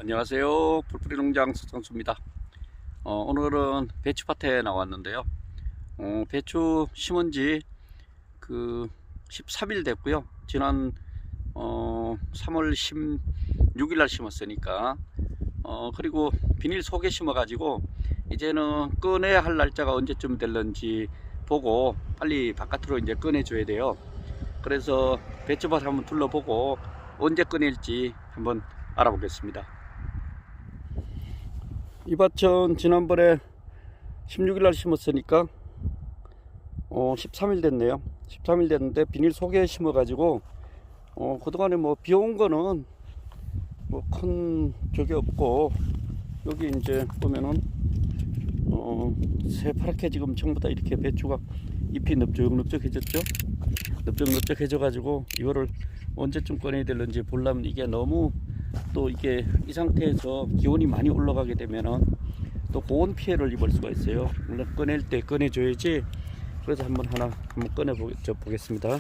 안녕하세요. 풀뿌리 농장 서정수입니다. 오늘은 배추밭에 나왔는데요. 배추 심은 지 13일 됐고요. 지난 3월 16일 날 심었으니까 그리고 비닐 속에 심어 가지고 이제는 꺼내야 할 날짜가 언제쯤 될런지 보고 빨리 바깥으로 이제 꺼내 줘야 돼요. 그래서 배추밭 한번 둘러보고 언제 꺼낼지 한번 알아보겠습니다. 이 밭은 지난번에 16일날 심었으니까 13일 됐네요. 13일 됐는데 비닐 속에 심어 가지고 그동안에 뭐 비온 거는 뭐 큰 적이 없고, 여기 이제 보면은 새파랗게 지금 전부 다 이렇게 배추가 잎이 넓적넓적해졌죠. 넓적넓적해져 가지고 이거를 언제쯤 꺼내야 될는지 보려면 이게 너무 또 이게 이 상태에서 기온이 많이 올라가게 되면은 또 고온 피해를 입을 수가 있어요. 물론 꺼낼 때 꺼내줘야지. 그래서 한번 꺼내 보겠습니다.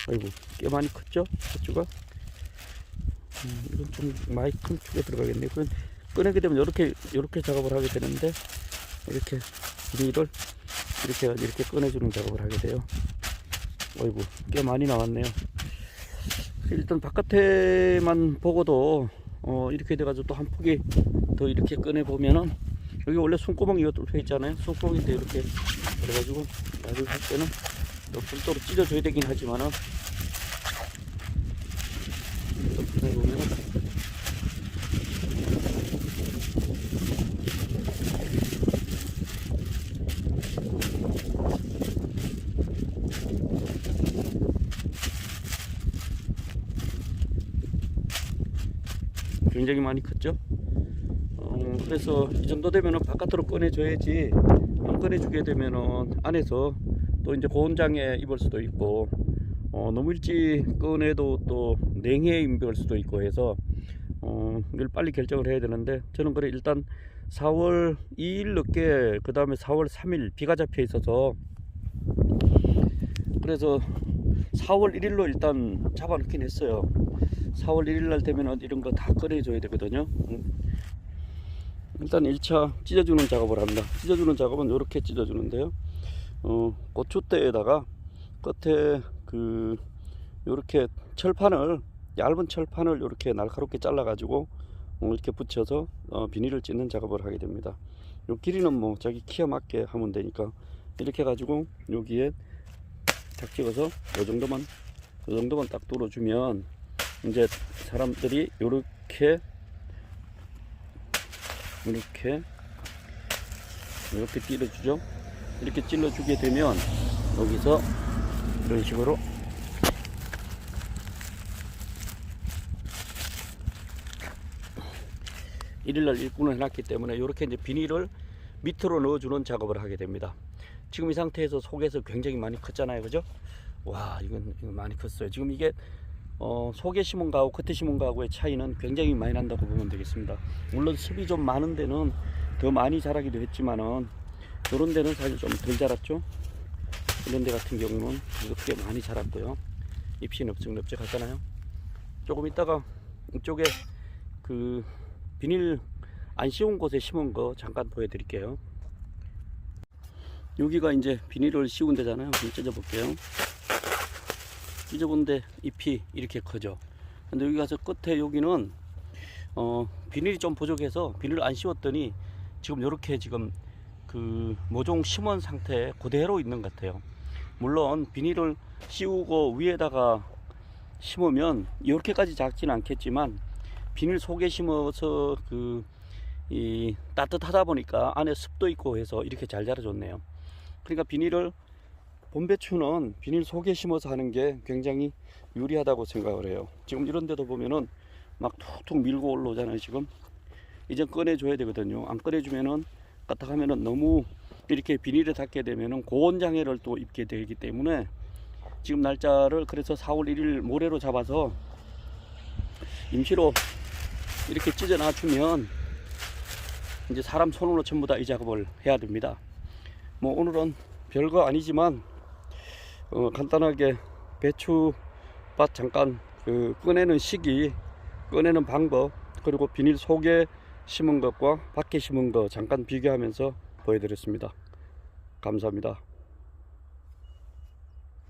아이고, 꽤 많이 컸죠? 배추가? 이건 좀 많이 큰 축에 들어가겠네요. 그건 꺼내게 되면 이렇게 작업을 하게 되는데, 이렇게 비닐을 이렇게 꺼내주는 작업을 하게 돼요. 어이구, 꽤 많이 나왔네요. 일단 바깥에만 보고도 이렇게 돼가지고 또 한 폭이 더 이렇게 꺼내 보면은, 여기 원래 손구멍이 뚫려 있잖아요. 손구멍인데 이렇게 그래가지고 나중에 할 때는 또 별도로 찢어줘야 되긴 하지만은, 또 보면은 굉장히 많이 컸죠. 그래서 이 정도 되면은 바깥으로 꺼내줘야지, 안 꺼내주게 되면은 안에서 또 이제 고온장애 입을 수도 있고, 너무 일찍 꺼내도 또 냉해에 입을 수도 있고 해서 이걸 빨리 결정을 해야 되는데, 저는 그래 일단 4월 2일 늦게 그 다음에 4월 3일 비가 잡혀 있어서, 그래서 4월 1일로 일단 잡아 놓긴 했어요. 4월 1일 날 되면 이런 거 다 꺼내줘야 되거든요. 일단 1차 찢어주는 작업을 합니다. 찢어주는 작업은 이렇게 찢어주는데요. 고추대에다가 끝에 이렇게 얇은 철판을 이렇게 날카롭게 잘라 가지고 이렇게 붙여서 비닐을 찢는 작업을 하게 됩니다. 요 길이는 뭐 자기 키에 맞게 하면 되니까 이렇게 해 가지고 여기에 딱 찍어서 요 정도만 딱 뚫어주면, 이제 사람들이 이렇게 찔러주죠. 이렇게 찔러주게 되면 여기서 이런 식으로 일일날 일꾼을 해놨기 때문에 이렇게 이제 비닐을 밑으로 넣어주는 작업을 하게 됩니다. 지금 이 상태에서 속에서 굉장히 많이 컸잖아요, 그죠? 와, 이건 많이 컸어요. 지금 이게 속에 심은 거하고 겉에 심은 거하고의 차이는 굉장히 많이 난다고 보면 되겠습니다. 물론 습이 좀 많은 데는 더 많이 자라기도 했지만은, 이런 데는 사실 좀 덜 자랐죠. 이런 데 같은 경우는 이렇게 많이 자랐고요. 잎이 넓적넓적 하잖아요. 조금 있다가 이쪽에 비닐 안 씌운 곳에 심은 거 잠깐 보여드릴게요. 여기가 이제 비닐을 씌운 데잖아요. 한번 찢어볼게요. 찢어본데 잎이 이렇게 커져. 근데 여기 가서 끝에 여기는 비닐이 좀 부족해서 비닐을 안 씌웠더니 지금 이렇게 지금 모종 심은 상태 그대로 있는 것 같아요. 물론 비닐을 씌우고 위에다가 심으면 이렇게까지 작지는 않겠지만, 비닐 속에 심어서 따뜻하다 보니까 안에 습도 있고 해서 이렇게 잘 자라줬네요. 그러니까 봄배추는 비닐 속에 심어서 하는 게 굉장히 유리하다고 생각을 해요. 지금 이런 데도 보면은 막 툭툭 밀고 올라오잖아요. 지금 이제 꺼내줘야 되거든요. 안 꺼내주면은 까딱하면은 너무 이렇게 비닐에 닿게 되면은 고온장애를 또 입게 되기 때문에, 지금 날짜를 그래서 4월 1일 모레로 잡아서 임시로 이렇게 찢어 놔주면 이제 사람 손으로 전부 다 이 작업을 해야 됩니다. 뭐 오늘은 별거 아니지만 간단하게 배추밭 잠깐 꺼내는 시기, 꺼내는 방법, 그리고 비닐 속에 심은 것과 밖에 심은 것 잠깐 비교하면서 보여드렸습니다. 감사합니다.